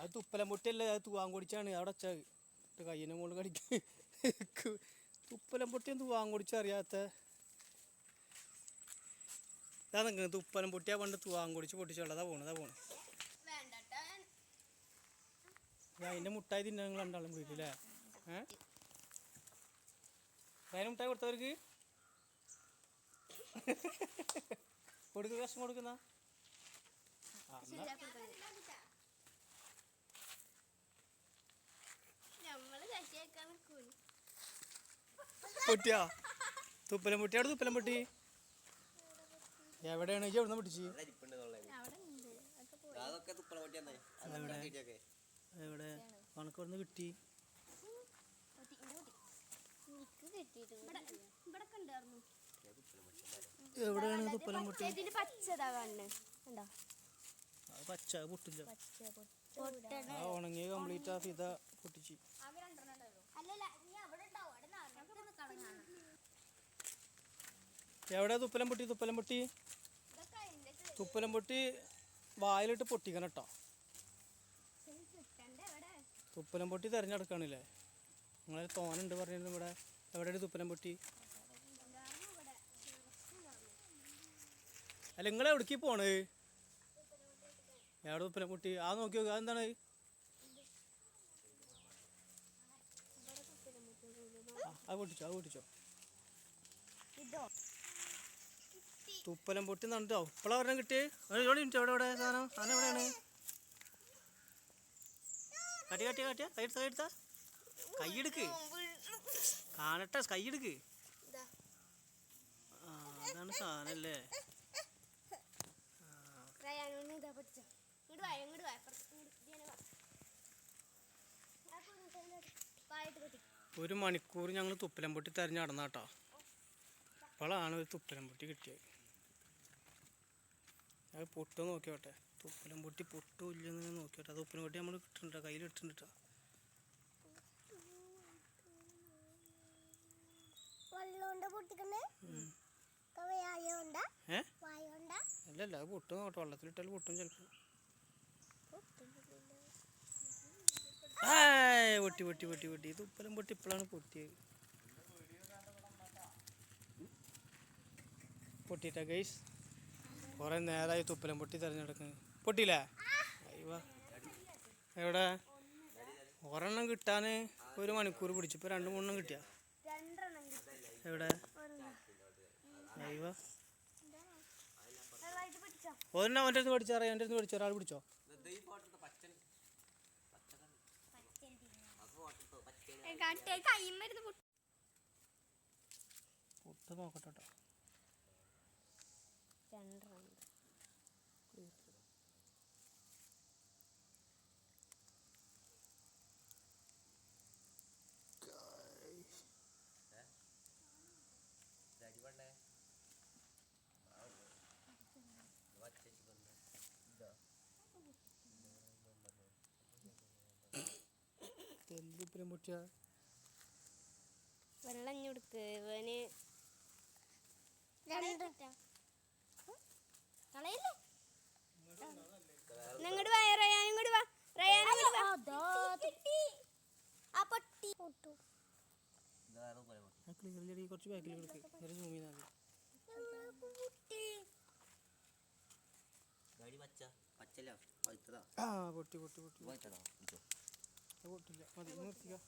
അത് തുപ്പലം പൊട്ടിയല്ലേ, അത് തൂവാൻ കൊടിച്ചാണ് അവിടെ വെച്ചത്. കയ്യിനെ മുകളിൽ കടിക്ക്. തുപ്പലം പൊട്ടിയും തൂവാൻ കൊടിച്ച അറിയാത്ത ഇതാ നിൽക്കുന്നത്. തുപ്പലം പൊട്ടിയാ പണ്ട് തൂവാൻ കൊടിച്ച് പൊട്ടിച്ചുള്ളതാ പോണതാ പോണ്. അതിൻ്റെ മുട്ടായി തിന്നാൻ നിങ്ങൾ രണ്ടാളും വീട്ടില്ലേ? അതിന് മുട്ടായി കൊടുത്തവർക്ക് കൊടുക്കുക, വിഷം കൊടുക്കുന്ന പൊട്ടിയാ തുപ്പലം പൊട്ടി. അവിടെ തുപ്പലം പൊട്ടി എവിടെയാണ്? എവിടുന്ന പൊട്ടിച്ച്? എവിടെ കണക്ക് എവിടുന്ന് കിട്ടി? എവിടെയാണ് തുപ്പലം പൊട്ടി? പച്ച പൊട്ടില്ല, ആ ഉണങ്ങിയ കംപ്ലീറ്റ് ആ ഫിത പൊട്ടിച്ച്. എവിടെ തുപ്പലം പൊട്ടി? തുപ്പലം പൊട്ടി തുപ്പലം പൊട്ടി വായിലിട്ട് പൊട്ടിക്കണം കേട്ടോ. തുപ്പലം പൊട്ടി തിരഞ്ഞെടുക്കണില്ലേ? നിങ്ങളെ തോനുണ്ട് പറഞ്ഞിരുന്നു ഇവിടെ. എവിടെയാണ് തുപ്പലം പൊട്ടി? അല്ല നിങ്ങൾ എവിടേക്ക് പോണ്? എവിടെ തുപ്പലം പൊട്ടി? ആ നോക്കി നോക്കുക. അതെന്താണ്? അത് പൊട്ടിച്ചോ, അത് പൊട്ടിച്ചോ. തുപ്പലം പൊട്ടി നട്ടോ. ഇപ്പോഴാ പറഞ്ഞ കിട്ടി. എവിടെ എവിടെ സാധനം? സാധനം എവിടെയാണ്? കട്ടി കട്ടി കട്ടിയ കൈയെടുത്ത കൈയെടുക്ക്, കാണട്ടെ, കൈയെടുക്ക്. ആ അതാണ് സാധനല്ലേ. ഒരു മണിക്കൂർ ഞങ്ങൾ തുപ്പലം പൊട്ടി തെരഞ്ഞു നടന്ന കേട്ടോ. ഇപ്പോഴാണ് ഒരു തുപ്പലം പൊട്ടി കിട്ടിയത്. അത് പൊട്ടോ നോക്കിയോട്ടെ. തുപ്പലം പൊട്ടി പൊട്ടോ ഇല്ലെന്ന് നോക്കിയോട്ടെ. അത് തുപ്പലം പൊട്ടി നമ്മൾ കിട്ടുന്നുണ്ടോ? കയ്യിൽ ഇട്ടിട്ടുണ്ടോ? അല്ലല്ല, അത് പൊട്ടും നോട്ടെ. വെള്ളത്തിലിട്ടാൽ പൊട്ടും ചിലപ്പോൾ. പൊട്ടി പൊട്ടി പൊട്ടി പൊട്ടി. തുപ്പലം പൊട്ടി ഇപ്പോഴാണ് പൊട്ടിയത്. പൊട്ടിയിട്ടാ ഗൈസ്. കുറേ നേരമായി തുപ്പലം പൊട്ടി തിരഞ്ഞെടുക്കുന്നത്. പൊട്ടിയില്ലേ? അയ്യോ, എവിടെ? ഒരെണ്ണം കിട്ടാൻ ഒരു മണിക്കൂർ പിടിച്ചു. ഇപ്പോൾ 2-3 കിട്ടിയാ? എവിടെ? അയ്യോ, ഒരെണ്ണം അവൻ്റെ അടുത്ത് പഠിച്ചറിയാം. എൻ്റെ അടുത്ത് പഠിച്ചോ. ഒരാൾ പിടിച്ചോ. പൊട്ട് നോക്കട്ടെ കേട്ടോ. തെല്ലുപ്പലം പൊട്ടിയ വെള്ളം കൊടുക്ക്. ഇവന് ഇങ്ങോട്ട് വാ റയാൻ, ഇങ്ങോട്ട് വാ റയാൻ, ഇങ്ങോട്ട് വാ. ക്ലിയർലി കുറച്ച് ബാക്കിൽ കൊടുക്ക്. നേരെ സൂം ചെയ്താൽ മതി. ആ പൊട്ടി പൊട്ടി പൊട്ടി. പൊട്ടില്ല, മതി നിർത്തിക്കോ.